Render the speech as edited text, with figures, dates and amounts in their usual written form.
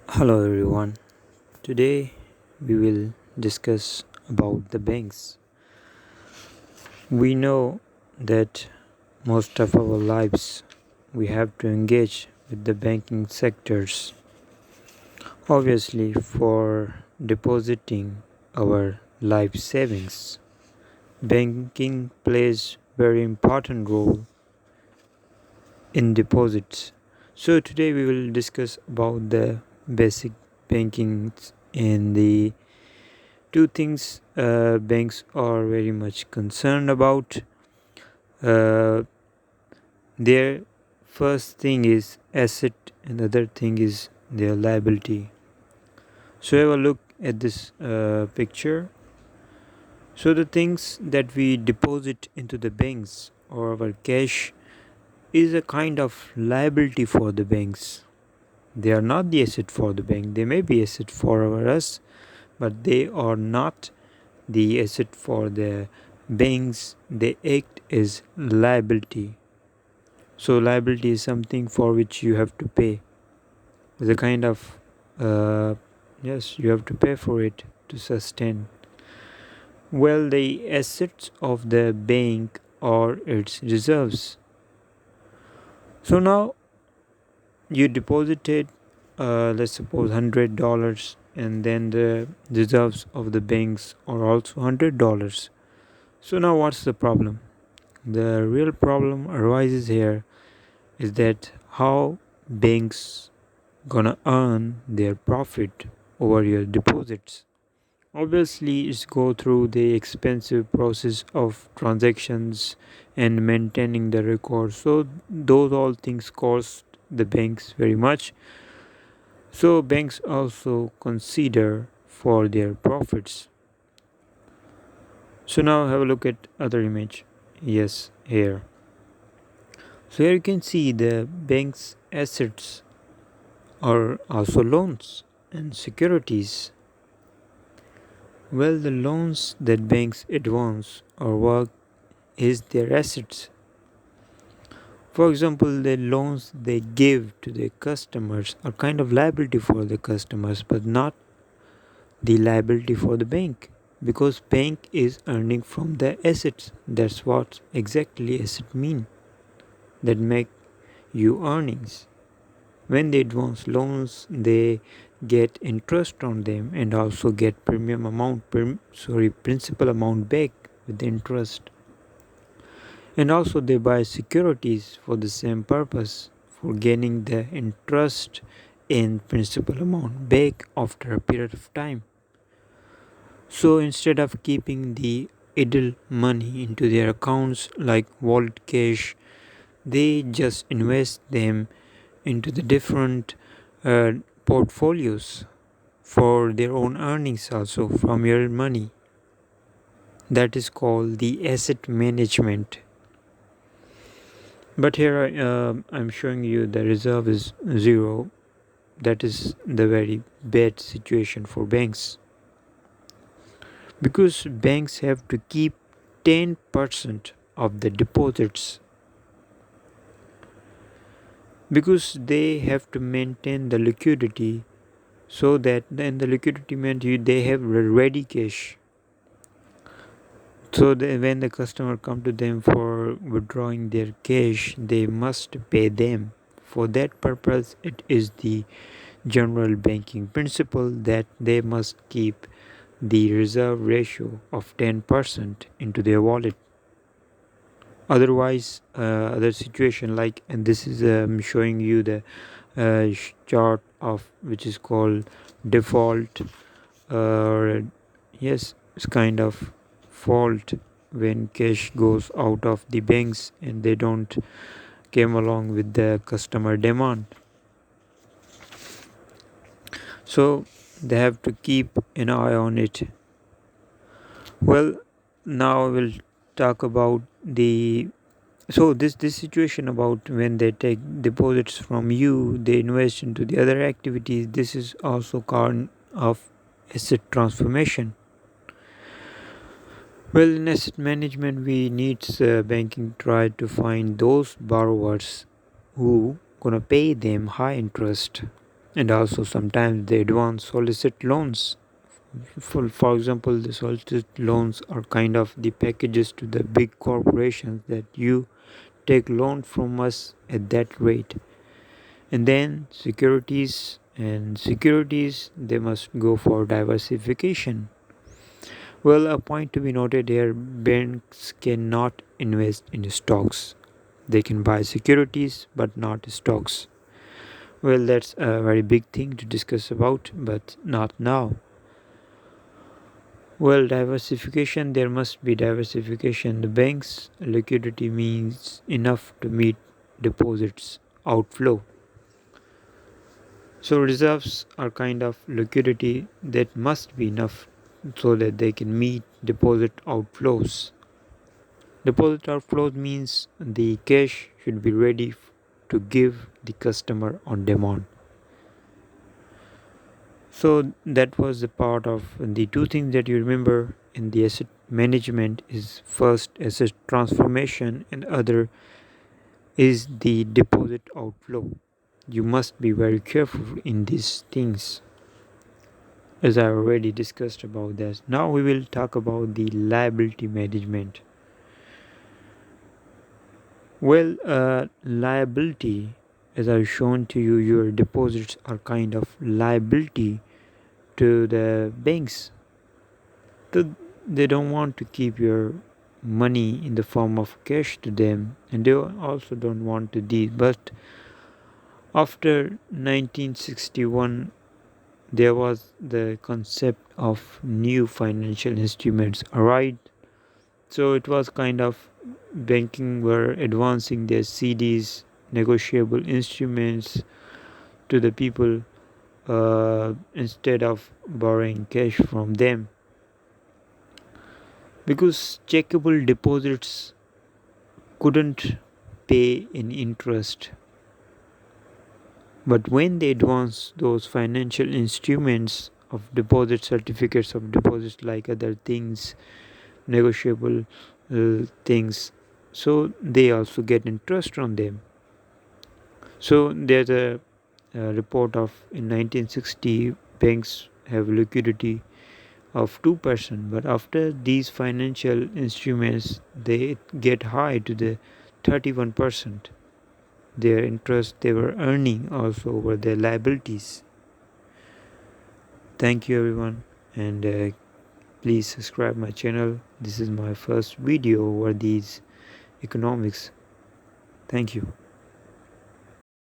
Hello everyone. Today we will discuss about the banks. We know that most of our lives we have to engage with the banking sectors. Obviously for depositing our life savings. Banking plays very important role in deposits. So today we will discuss about the basic banking and the two things banks are very much concerned about. Uh, their first thing is asset, and the other thing is their liability. So have a look at this picture. So the things that we deposit into the banks or our cash is a kind of liability for the banks. They are not the asset for the bank. They may be asset for us, but they are not the asset for the banks. They act as liability. So liability is something for which you have to pay. It's a kind of yes, you have to pay for it to sustain. Well, the assets of the bank or its reserves. So now you deposited, let's suppose $100, and then the reserves of the banks are also $100. So now what's the problem? The real problem arises here is that how banks gonna earn their profit over your deposits. Obviously, it's go through the expensive process of transactions and maintaining the record. So those all things cost the banks very much. So banks also consider for their profits. So now have a look at other image. Yes, here. So here you can see the bank's assets are also loans and securities. Well, the loans that banks advance or work is their assets. For example, the loans they give to their customers are kind of liability for the customers, but not the liability for the bank, because bank is earning from the assets. That's what exactly asset mean, that make you earnings. When they advance loans, they get interest on them and also get principal amount back with interest. And also they buy securities for the same purpose, for gaining the interest and principal amount back after a period of time. So instead of keeping the idle money into their accounts like wallet cash, they just invest them into the different uh, portfolios for their own earnings also from your money. That is called the asset management. But here I'm showing you the reserve is zero. That is the very bad situation for banks, because banks have to keep 10% of the deposits, because they have to maintain the liquidity, so that then the liquidity meant they have ready cash. So when the customer come to them for withdrawing their cash, they must pay them. For that purpose, it is the general banking principle that they must keep the reserve ratio of 10% into their wallet. Otherwise, other situation like, and this is showing you the chart of which is called default, or yes, it's kind of fault when cash goes out of the banks and they don't came along with the customer demand. So they have to keep an eye on it. Well, now we'll talk about the, so this situation about when they take deposits from you, they invest into the other activities. This is also kind of asset transformation. Well, in asset management, we need banking try to find those borrowers who gonna pay them high interest. And also sometimes they advance solicit loans. For example, the solicit loans are kind of the packages to the big corporations that you take loan from us at that rate. And then securities they must go for diversification. Well, a point to be noted here, banks cannot invest in stocks. They can buy securities but not stocks. Well, that's a very big thing to discuss about, but not now. Well, diversification, there must be diversification. The bank's liquidity means enough to meet deposits outflow. So, reserves are kind of liquidity that must be enough so that they can meet deposit outflows. Deposit outflows means the cash should be ready to give the customer on demand. So that was the part of the two things that you remember in the asset management is first asset transformation and other is the deposit outflow. You must be very careful in these things as I already discussed about that. Now we will talk about the liability management. Well, liability, as I've shown to you, your deposits are kind of liability to the banks. They don't want to keep your money in the form of cash to them, and they also don't want to do. But after 1961, there was the concept of new financial instruments arrived. So it was kind of banking were advancing their CDs, negotiable instruments, to the people instead of borrowing cash from them, because checkable deposits couldn't pay in interest. But when they advance those financial instruments of deposit, certificates of deposits, like other things, negotiable things, so they also get interest on them. So there's a report of in 1960 banks have liquidity of 2%, but after these financial instruments they get high to the 31%. Their interest they were earning also over their liabilities. Thank you everyone, and please subscribe my channel. This is my first video over these economics. Thank you.